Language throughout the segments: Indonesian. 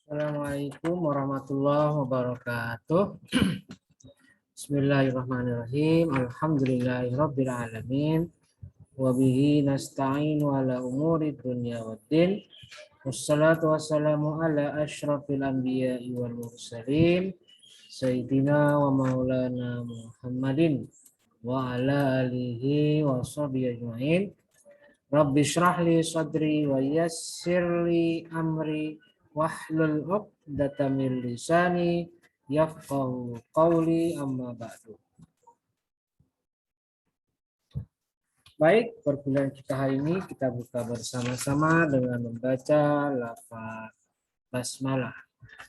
Assalamualaikum warahmatullahi wabarakatuh. Bismillahirrahmanirrahim. Alhamdulillahirabbil alamin. Wa bihi nasta'in ala umuri dunya waddin. Wassalatu wassalamu ala asyrafil anbiya'i wal mursalin. Sayyidina wa maulana Muhammadin wa ala alihi wa sahbihi ajma'in. Rabbi shrah li sadri wa yassir li amri wahlul 'uqdatam min lisani yafqahu qawli amma ba'du. Baik, perkuliahan kita hari ini kita buka bersama-sama dengan membaca lafaz basmalah.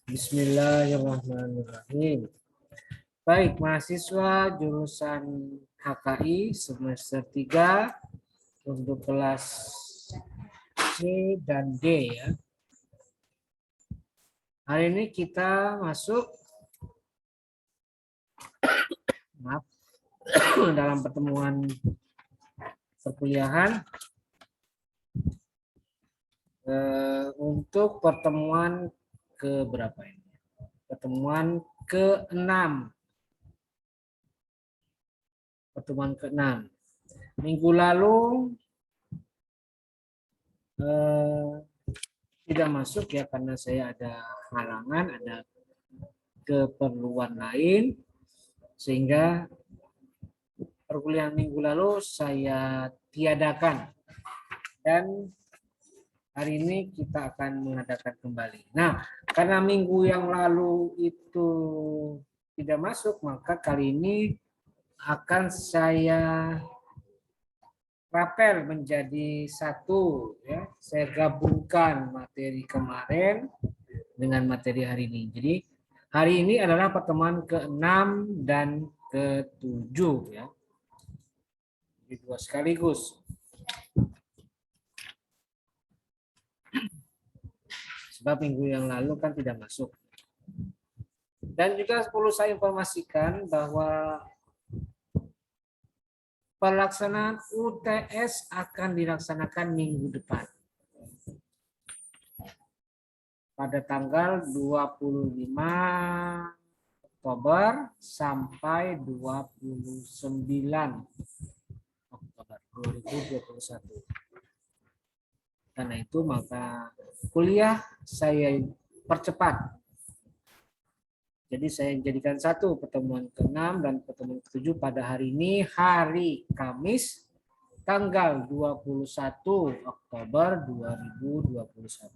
Bismillahirrahmanirrahim. Baik, mahasiswa jurusan HKI semester 3 untuk kelas C dan D ya. Hari ini kita masuk dalam pertemuan perkuliahan untuk pertemuan ke berapa ini? Pertemuan ke-6. Pertemuan ke-6. Minggu lalu tidak masuk ya karena saya ada halangan, ada keperluan lain, sehingga perkuliahan minggu lalu saya tiadakan dan hari ini kita akan mengadakan kembali. Nah, karena minggu yang lalu itu tidak masuk, maka kali ini akan saya rapel menjadi satu ya. Saya gabungkan materi kemarin dengan materi hari ini. Jadi hari ini adalah pertemuan ke-6 dan ke-7 ya. Jadi dua sekaligus. Sebab minggu yang lalu kan tidak masuk. Dan juga perlu saya informasikan bahwa pelaksanaan UTS akan dilaksanakan minggu depan. Pada tanggal 25 Oktober sampai 29 Oktober 2021. Karena itu maka kuliah saya percepat. Jadi saya jadikan satu pertemuan ke-6 dan pertemuan ke-7 pada hari ini, hari Kamis, tanggal 21 Oktober 2021.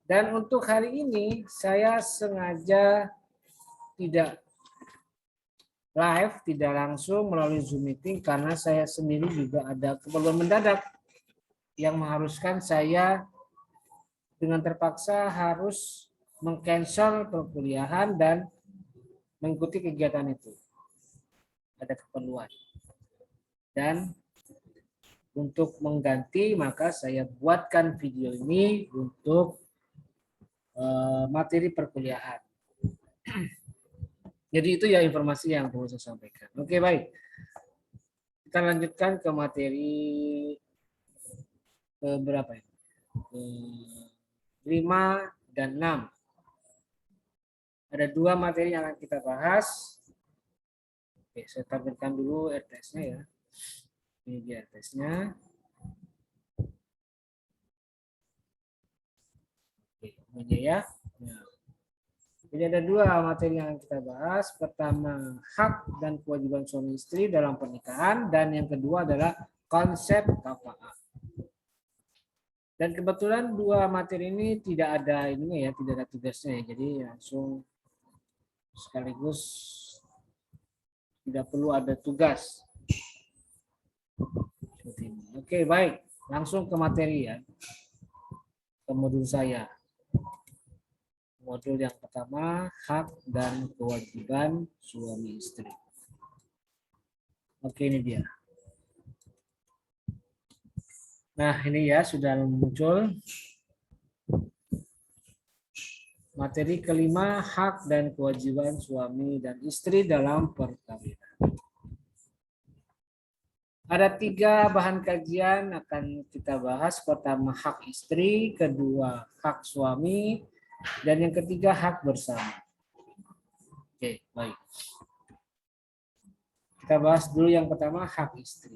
Dan untuk hari ini saya sengaja tidak live, tidak langsung melalui Zoom meeting karena saya sendiri juga ada keperluan mendadak yang mengharuskan saya dengan terpaksa harus meng-cancel perkuliahan dan mengikuti kegiatan itu. Ada keperluan. Dan untuk mengganti maka saya buatkan video ini untuk materi perkuliahan. Jadi itu ya informasi yang perlu saya sampaikan. Oke, baik. Kita lanjutkan ke materi berapa ya? 5 dan 6. Ada dua materi yang akan kita bahas. Oke, saya tampilkan dulu RTS-nya ya. Ini dia RTS-nya. Oke, ini ya. Nah, jadi ada dua materi yang kita bahas. Pertama, hak dan kewajiban suami istri dalam pernikahan, dan yang kedua adalah konsep kafa'ah. Dan kebetulan dua materi ini tidak ada ininya ya, tidak ada tugasnya ya. Jadi langsung sekaligus tidak perlu ada tugas. Oke, baik. Langsung ke materi ya. Ke modul saya. Modul yang pertama, hak dan kewajiban suami istri. Oke, ini dia. Nah, ini ya sudah muncul. Materi kelima, hak dan kewajiban suami dan istri dalam perkawinan. Ada 3 bahan kajian akan kita bahas. Pertama hak istri, kedua hak suami, dan yang ketiga hak bersama. Oke, baik. Kita bahas dulu yang pertama hak istri.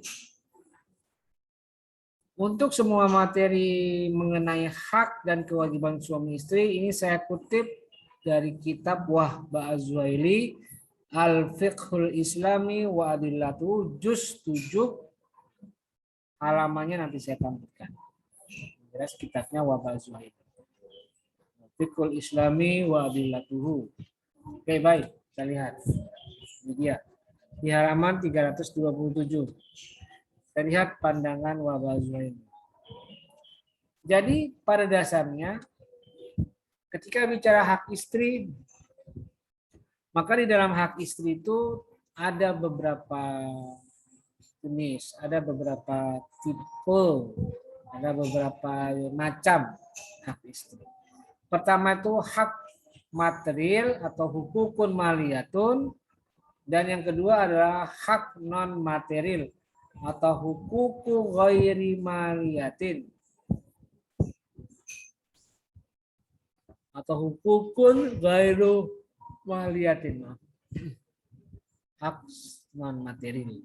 Untuk semua materi mengenai hak dan kewajiban suami istri ini saya kutip dari kitab Wahba Az-Zuhaili Al-Fiqhul Islami wa Adillatu juz 7, halamannya nanti saya tampilkan. Jelas kitabnya Wahba Az-Zuhaili. Fiqhul Islami wa Adillatuhu. Oke, baik, kita lihat. Ini dia. Di halaman 327. Kita lihat pandangan Wahba Az-Zuhaili. Jadi pada dasarnya ketika bicara hak istri, maka di dalam hak istri itu ada beberapa jenis, ada beberapa tipe, ada beberapa macam hak istri. Pertama itu hak material atau hukukun maliyatun, dan yang kedua adalah hak non material atau hukuku ghairi maliyatin atau hukukun ghairu maliyatin. Hak non material.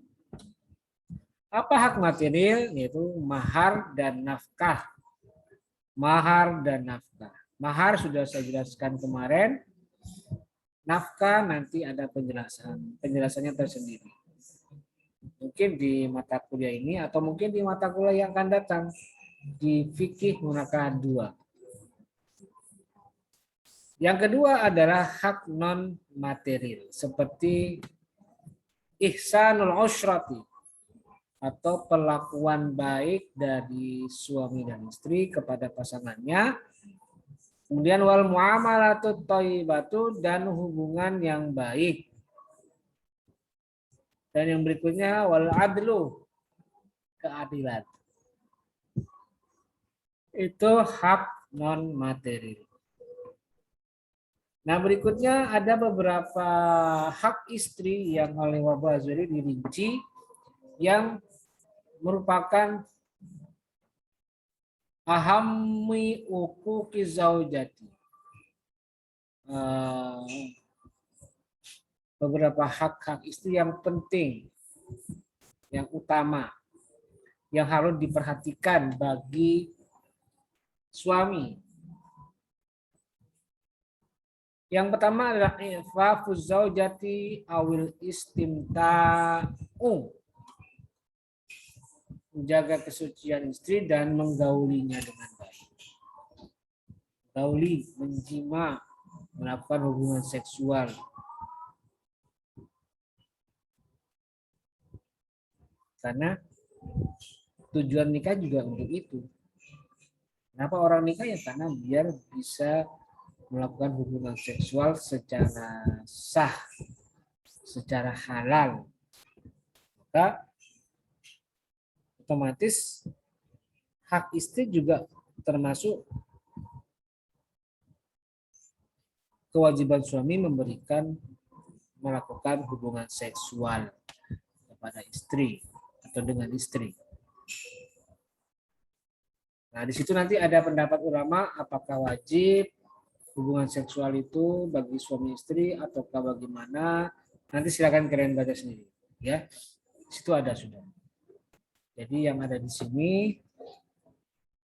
Apa hak material? Yaitu mahar dan nafkah. Mahar dan nafkah. Mahar sudah saya jelaskan kemarin. Nafkah nanti ada penjelasannya tersendiri. Mungkin di mata kuliah ini atau mungkin di mata kuliah yang akan datang di fikih munakahat 2. Yang kedua adalah hak non material seperti ihsanul usrati atau perlakuan baik dari suami dan istri kepada pasangannya. Kemudian wal muamalatut thayyibatu dan hubungan yang baik. Dan yang berikutnya wal adlu, keadilan. Itu hak non material. Nah, berikutnya ada beberapa hak istri yang oleh Wahba Az-Zuhaili dirinci yang merupakan ahammi uquqi zaujati. Beberapa hak-hak istri yang penting, yang utama, yang harus diperhatikan bagi suami. Yang pertama adalah ifafuz zaujati awil istimta'u, menjaga kesucian istri dan menggaulinya dengan baik. Gauli, menjima, melakukan hubungan seksual. Karena tujuan nikah juga untuk itu. Kenapa orang nikah? Ya karena biar bisa melakukan hubungan seksual secara sah, secara halal. Maka otomatis hak istri juga termasuk kewajiban suami melakukan hubungan seksual kepada istri atau dengan istri. Nah, di situ nanti ada pendapat ulama apakah wajib hubungan seksual itu bagi suami istri ataukah bagaimana. Nanti silakan kalian baca sendiri, ya. Di situ ada sudah. Jadi yang ada di sini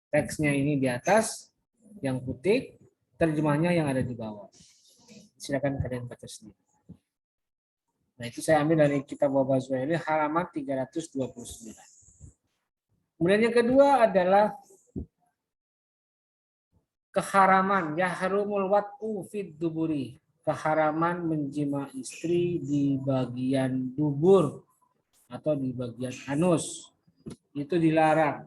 teksnya ini di atas, yang putih, terjemahnya yang ada di bawah. Silakan kalian baca sendiri. Nah, itu saya ambil dari kitab Wahba Az-Zuhaili halaman 329. Kemudian yang kedua adalah keharaman yahrumul wat'u fid duburi, keharaman menjima istri di bagian dubur atau di bagian anus. Itu dilarang.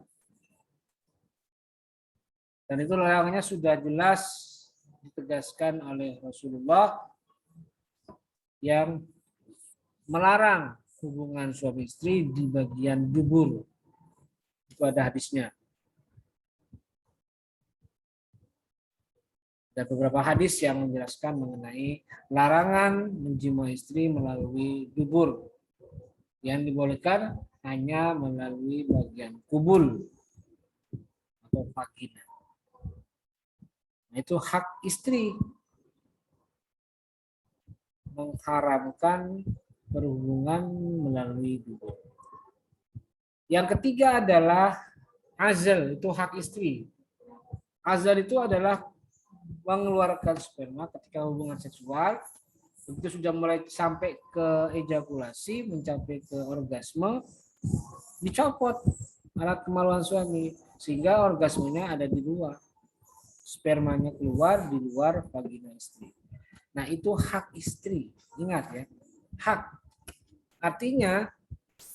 Dan itu larangannya sudah jelas ditegaskan oleh Rasulullah yang melarang hubungan suami istri di bagian dubur. Itu ada hadisnya. Ada beberapa hadis yang menjelaskan mengenai larangan menjima istri melalui dubur. Yang dibolehkan hanya melalui bagian kubul atau vagina. Nah, itu hak istri, mengharamkan berhubungan melalui dubur. Yang ketiga adalah azal, itu hak istri. Azal itu adalah mengeluarkan sperma ketika hubungan seksual. Itu sudah mulai sampai ke ejakulasi, mencapai ke orgasme, dicopot alat kemaluan suami sehingga orgasmenya ada di luar, spermanya keluar di luar vagina istri. Nah, itu hak istri, ingat ya, hak. Artinya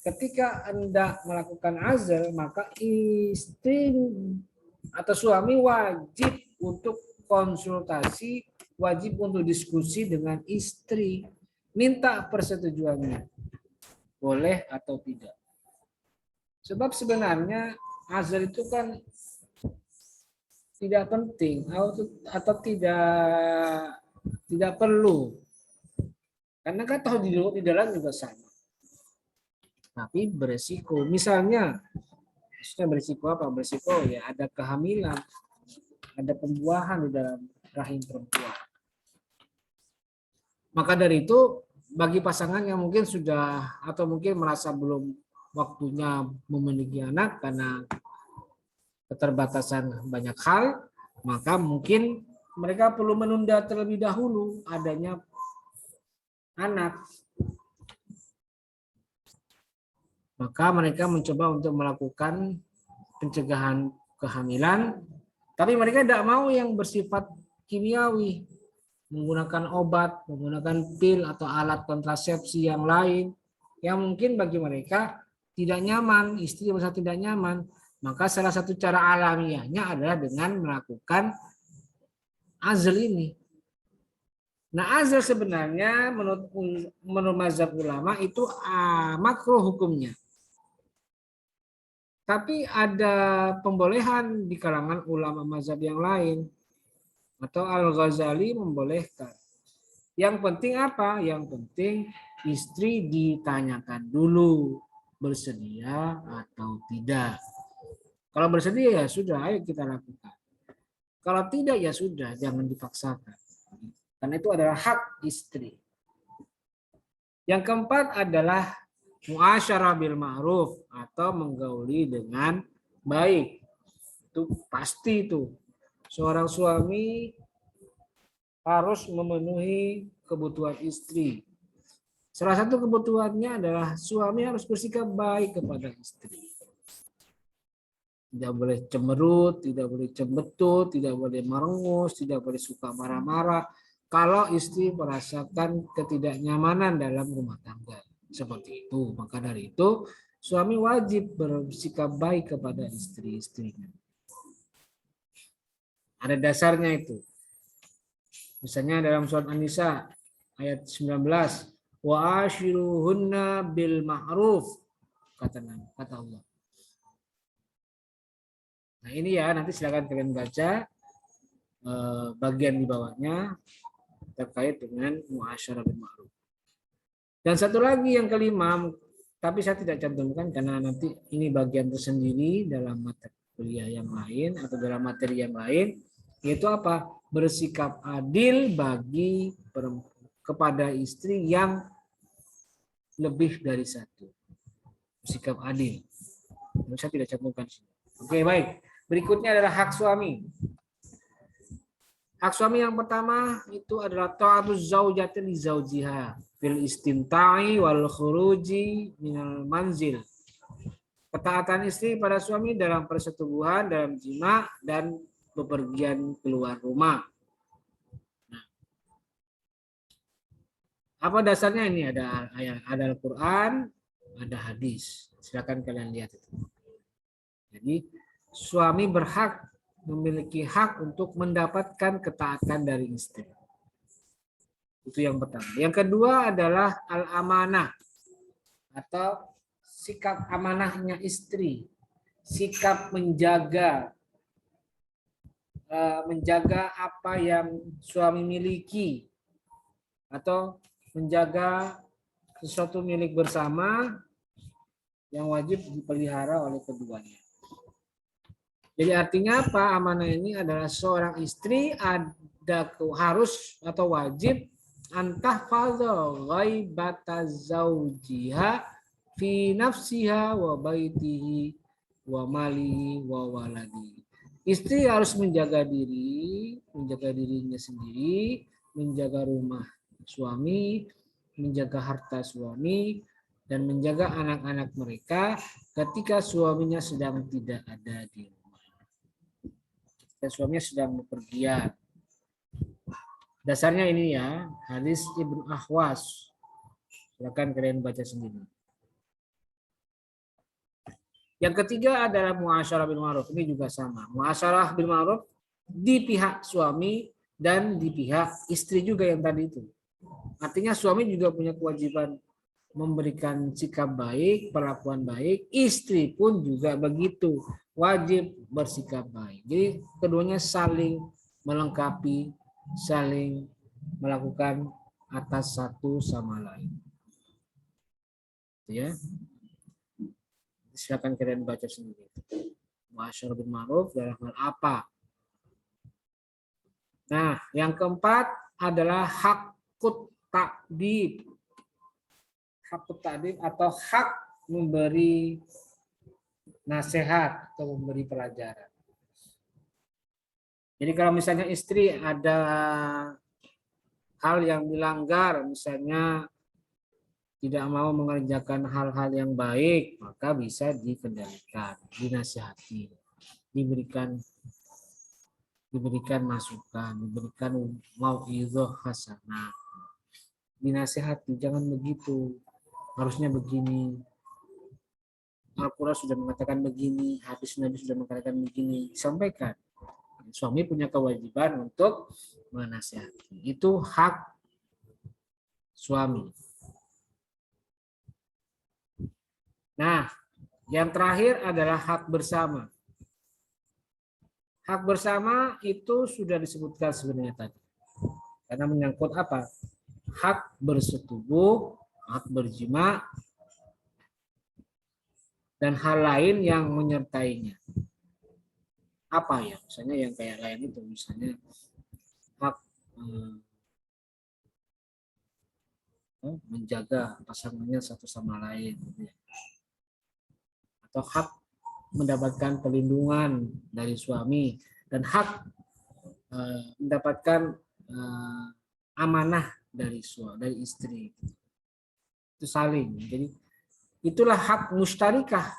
ketika Anda melakukan azal, maka istri atau suami wajib untuk konsultasi, wajib untuk diskusi dengan istri, minta persetujuannya, boleh atau tidak. Sebab sebenarnya azal itu kan tidak penting atau tidak perlu, karena kan tahu di dalam juga sama. Tapi beresiko, misalnya beresiko apa? Beresiko ya ada kehamilan, ada pembuahan di dalam rahim perempuan. Maka dari itu bagi pasangan yang mungkin sudah atau mungkin merasa belum waktunya memiliki anak karena keterbatasan banyak hal, maka mungkin mereka perlu menunda terlebih dahulu adanya anak. Maka mereka mencoba untuk melakukan pencegahan kehamilan, tapi mereka tidak mau yang bersifat kimiawi, menggunakan obat, menggunakan pil atau alat kontrasepsi yang lain, yang mungkin bagi mereka tidak nyaman, istri merasa tidak nyaman. Maka salah satu cara alamiahnya adalah dengan melakukan azal ini. Nah, azal sebenarnya menurut mazhab ulama itu makruh hukumnya. Tapi ada pembolehan di kalangan ulama mazhab yang lain. Atau Al-Ghazali membolehkan. Yang penting apa? Yang penting istri ditanyakan dulu bersedia atau tidak. Kalau bersedia ya sudah, ayo kita lakukan. Kalau tidak ya sudah, jangan dipaksakan. Karena itu adalah hak istri. Yang keempat adalah muasyarah bil ma'ruf atau menggauli dengan baik. Itu pasti itu. Seorang suami harus memenuhi kebutuhan istri. Salah satu kebutuhannya adalah suami harus bersikap baik kepada istri. Tidak boleh cemberut, tidak boleh cembetut, tidak boleh merengus, tidak boleh suka marah-marah. Kalau istri merasakan ketidaknyamanan dalam rumah tangga. Seperti itu. Maka dari itu, suami wajib bersikap baik kepada istri-istrinya. Ada dasarnya itu. Misalnya dalam surat An-Nisa ayat 19, wa ashiruhunna bil ma'ruf, kata Allah. Nah, ini ya, nanti silakan kalian baca bagian di bawahnya terkait dengan muasyarah bil ma'ruf. Dan satu lagi yang kelima, tapi saya tidak cantumkan karena nanti ini bagian tersendiri dalam materi kuliah yang lain atau dalam materi yang lain, yaitu apa? Bersikap adil bagi kepada istri yang lebih dari satu. Bersikap adil. Saya tidak cantumkan. Oke, baik. Berikutnya adalah hak suami. Hak suami yang pertama itu adalah ta'atuz zaujati li zaujiha fil istimta'i wal khuruji minal manzil. Ketaatan istri pada suami dalam persetubuhan, dalam jima, dan bepergian keluar rumah. Nah, apa dasarnya ini? Ada ayat, ada Al-Quran, ada hadis. Silakan kalian lihat itu. Jadi suami berhak memiliki hak untuk mendapatkan ketaatan dari istri. Itu yang pertama. Yang kedua adalah al-amanah atau sikap amanahnya istri, sikap menjaga apa yang suami miliki atau menjaga sesuatu milik bersama yang wajib dipelihara oleh keduanya. Jadi artinya apa? Amanah ini adalah seorang istri harus atau wajib antah fadha ghaibata zaujiha fi nafsiha wa baitihi wa malihi wa waladi. Istri harus menjaga dirinya sendiri, menjaga rumah suami, menjaga harta suami, dan menjaga anak-anak mereka ketika suaminya sedang tidak ada di rumah. Dan suaminya sedang bepergian. Dasarnya ini ya, hadis Ibnu Ahwas. Silakan kalian baca sendiri. Yang ketiga adalah muasyarah bil ma'ruf. Ini juga sama. Muasyarah bil ma'ruf di pihak suami dan di pihak istri juga yang tadi itu. Artinya suami juga punya kewajiban memberikan sikap baik, perlakuan baik. Istri pun juga begitu. Wajib bersikap baik. Jadi keduanya saling melengkapi, saling melakukan atas satu sama lain. Ya. Silakan kalian baca sendiri. Muasyarah bil ma'ruf dalam hal apa? Nah, yang keempat adalah hakut ta'dib. Hakut ta'dib atau hak memberi nasihat atau memberi pelajaran. Jadi kalau misalnya istri ada hal yang dilanggar, misalnya tidak mau mengerjakan hal-hal yang baik, maka bisa dikendalikan, dinasihati, diberikan masukan, diberikan mau'izah hasanah, dinasihati, jangan begitu, harusnya begini. Al-Quran sudah mengatakan begini, hadis Nabi sudah mengatakan begini, sampaikan. Suami punya kewajiban untuk menasihati. Itu hak suami. Nah, yang terakhir adalah hak bersama. Hak bersama itu sudah disebutkan sebenarnya tadi. Karena menyangkut apa? Hak bersetubuh, hak berjima, dan hal lain yang menyertainya. Apa ya? Misalnya yang kayak lain itu, misalnya hak menjaga pasangannya satu sama lain, atau hak mendapatkan perlindungan dari suami, dan hak mendapatkan amanah dari istri. Itu saling. Jadi itulah hak mustarikah,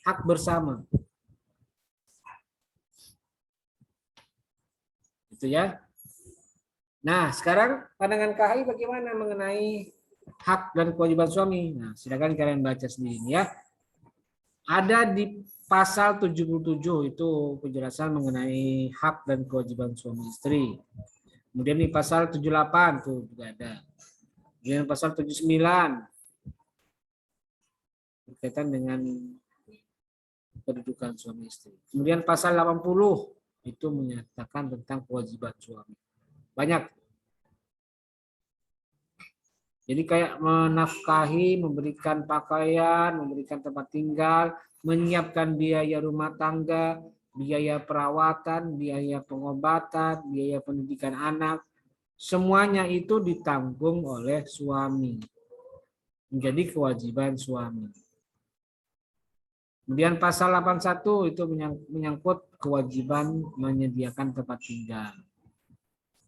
hak bersama. Itu ya. Nah, sekarang pandangan KHI bagaimana mengenai hak dan kewajiban suami? Nah, silakan kalian baca sendiri ya. Ada di pasal 77 itu penjelasan mengenai hak dan kewajiban suami istri. Kemudian di pasal 78 tuh juga ada. Kemudian pasal 79 berkaitan dengan kedudukan suami istri. Kemudian pasal 80 itu menyatakan tentang kewajiban suami. Banyak. Jadi kayak menafkahi, memberikan pakaian, memberikan tempat tinggal, menyiapkan biaya rumah tangga, biaya perawatan, biaya pengobatan, biaya pendidikan anak. Semuanya itu ditanggung oleh suami. Menjadi kewajiban suami. Kemudian pasal 81 itu menyangkut kewajiban menyediakan tempat tinggal.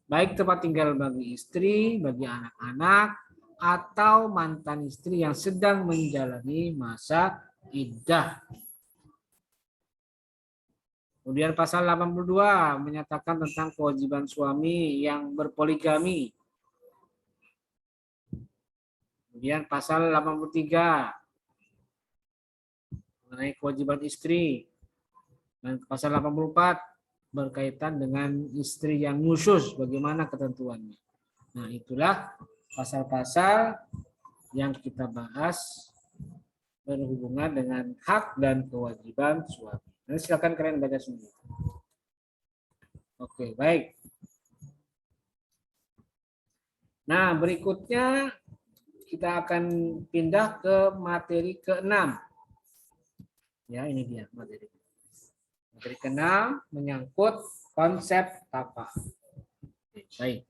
Baik tempat tinggal bagi istri, bagi anak-anak, atau mantan istri yang sedang menjalani masa iddah. Kemudian pasal 82 menyatakan tentang kewajiban suami yang berpoligami. Kemudian pasal 83 mengenai kewajiban istri. Dan pasal 84 berkaitan dengan istri yang khusus, bagaimana ketentuannya. Nah, itulah pasal-pasal yang kita bahas berhubungan dengan hak dan kewajiban suami. Nanti silakan kalian baca sendiri. Oke, baik. Nah, berikutnya kita akan pindah ke materi ke-6. Ya, ini dia materi. Materi ke-6 menyangkut konsep kafa'ah. Baik.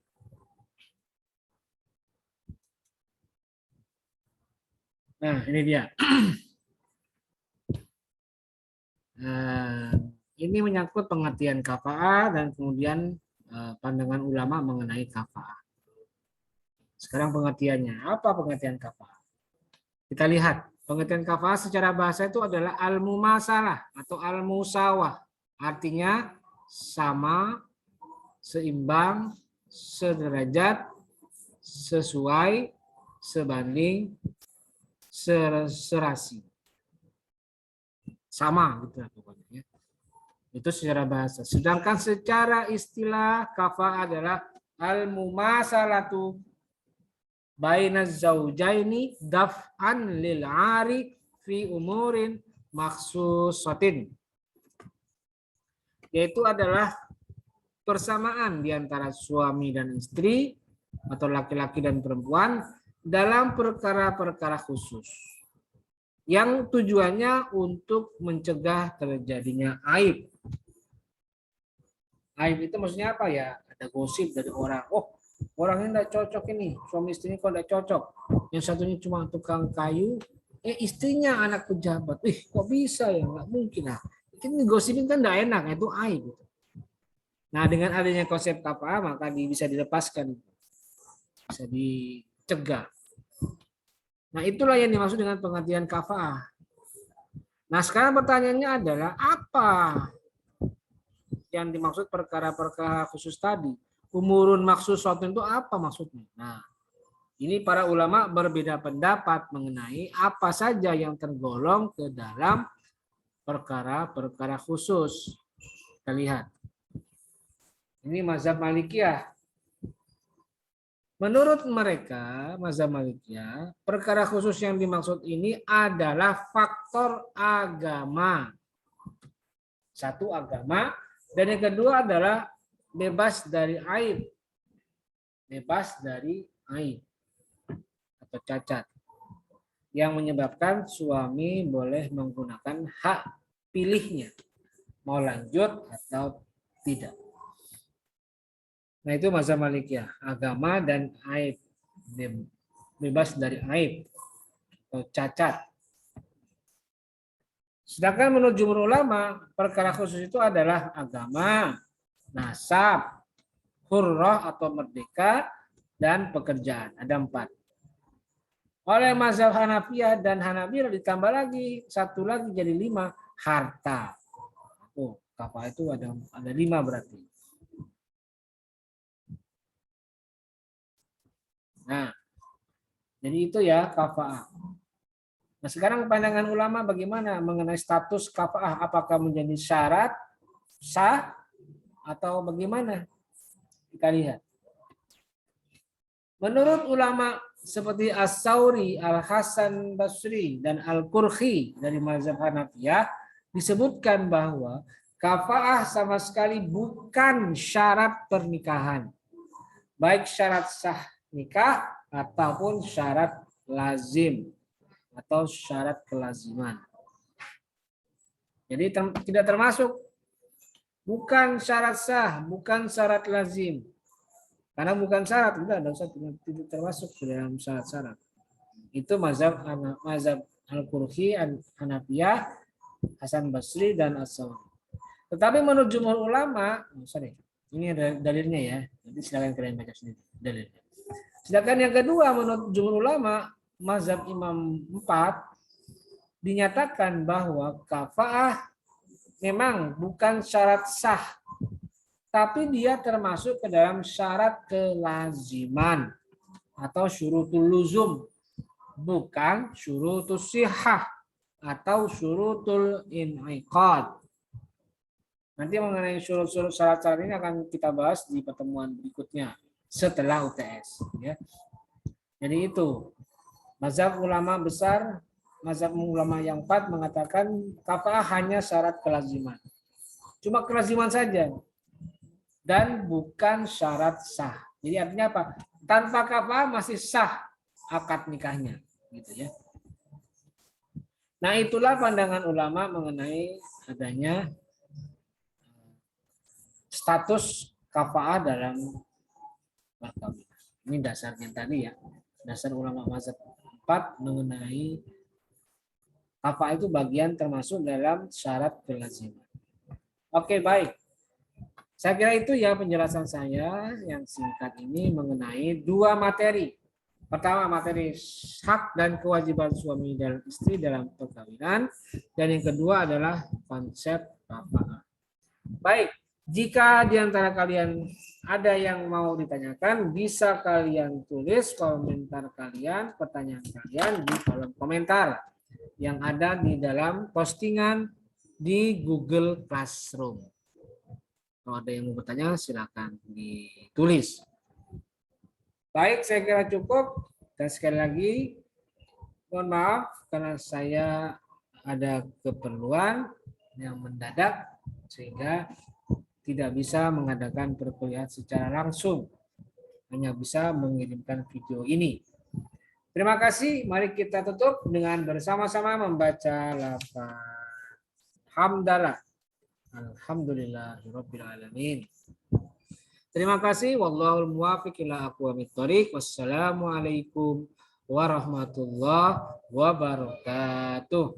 Nah, ini dia. Nah, ini menyangkut pengertian kafa'ah dan kemudian pandangan ulama mengenai kafa'ah. Sekarang pengertiannya. Apa pengertian kafa'ah? Kita lihat. Pengertian kafa'ah secara bahasa itu adalah al-mumasalah atau al-musawah. Artinya sama, seimbang, sederajat, sesuai, sebanding, serasi. Sama gitu pokoknya. Itu secara bahasa. Sedangkan secara istilah kafa'ah adalah al-mumasalatu bainaz zaujaini daf'an lil 'ari fi umurin makhsusatin. Yaitu adalah persamaan di antara suami dan istri atau laki-laki dan perempuan dalam perkara-perkara khusus yang tujuannya untuk mencegah terjadinya aib. Aib itu maksudnya apa ya? Ada gosip dari orang. Oh, orang ini tidak cocok ini, suami istri ini kok tidak cocok. Yang satunya cuma tukang kayu, istrinya anak pejabat. Kok bisa ya? Nggak mungkin lah. Ini gosipin kan tidak enak, itu aib. Nah, dengan adanya konsep kafa'ah maka bisa dilepaskan, bisa dicegah. Nah, itulah yang dimaksud dengan pengertian kafa'ah. Nah, sekarang pertanyaannya adalah apa yang dimaksud perkara-perkara khusus tadi? Umurun maksud suatu itu apa maksudnya? Nah, ini para ulama berbeda pendapat mengenai apa saja yang tergolong ke dalam perkara-perkara khusus. Kita lihat. Ini mazhab Malikiyah. Menurut mereka, mazhab Malikiyah, perkara khusus yang dimaksud ini adalah faktor agama. Satu, agama, dan yang kedua adalah bebas dari aib. Bebas dari aib atau cacat. Yang menyebabkan suami boleh menggunakan hak pilihnya. Mau lanjut atau tidak. Nah, itu mazhab Malikiyah, agama dan aib, bebas dari aib atau cacat. Sedangkan menurut jumhur ulama, perkara khusus itu adalah agama, nasab, hurrah atau merdeka, dan pekerjaan. Ada 4. Oleh mazhab Hanafiyah dan Hanabilah ditambah lagi, satu lagi jadi 5, harta. Oh, kafa'ah itu ada 5 berarti. Nah, jadi itu ya kafa'ah. Nah, sekarang pandangan ulama bagaimana mengenai status kafa'ah? Apakah menjadi syarat sah atau bagaimana? Kita lihat. Menurut ulama seperti As-Sauri, Al-Hasan Basri, dan Al-Qurhi dari mazhab Hanafiyah disebutkan bahwa kafa'ah sama sekali bukan syarat pernikahan. Baik syarat sah nikah ataupun syarat lazim atau syarat kelaziman. Jadi tidak termasuk, bukan syarat sah, bukan syarat lazim. Karena bukan syarat, tidak termasuk dalam syarat-syarat. Itu mazhab Al-Qurhi, Hanafiyah, Hasan Basri, dan As-Sauri. Tetapi menurut jumhur ulama, ini ada dalilnya ya. Nanti silakan kalian baca sendiri dalilnya. Sedangkan yang kedua menurut jumhur ulama, mazhab Imam 4 dinyatakan bahwa kafa'ah memang bukan syarat sah, tapi dia termasuk ke dalam syarat kelaziman atau syurutul luzum, bukan syurutul sihah atau syurutul in'iqad. Nanti mengenai syurut-syurut syarat-syarat ini akan kita bahas di pertemuan berikutnya setelah UTS. Ya. Jadi itu mazhab ulama besar, mazhab ulama yang 4 mengatakan kafa'ah hanya syarat kelaziman. Cuma kelaziman saja dan bukan syarat sah. Jadi artinya apa? Tanpa kafa'ah masih sah akad nikahnya, gitu ya. Nah, itulah pandangan ulama mengenai adanya status kafa'ah dalam perkawinan. Ini dasarnya tadi ya. Dasar ulama mazhab 4 mengenai kafa'ah itu bagian termasuk dalam syarat kelaziman. Oke, baik. Saya kira itu ya penjelasan saya yang singkat ini mengenai dua materi. Pertama, materi hak dan kewajiban suami dan istri dalam perkawinan. Dan yang kedua adalah konsep kafa'ah. Baik, jika di antara kalian ada yang mau ditanyakan, bisa kalian tulis komentar kalian, pertanyaan kalian di kolom komentar yang ada di dalam postingan di Google Classroom. Kalau ada yang mau bertanya, silakan ditulis. Baik, saya kira cukup. Dan sekali lagi, mohon maaf karena saya ada keperluan yang mendadak sehingga tidak bisa mengadakan perkuliahan secara langsung. Hanya bisa mengirimkan video ini. Terima kasih. Mari kita tutup dengan bersama-sama membaca lafaz hamdalah. Alhamdulillahirabbil alamin. Terima kasih. Wallahul muwaffiq ila aqwamit thoriq. Wassalamualaikum warahmatullahi wabarakatuh.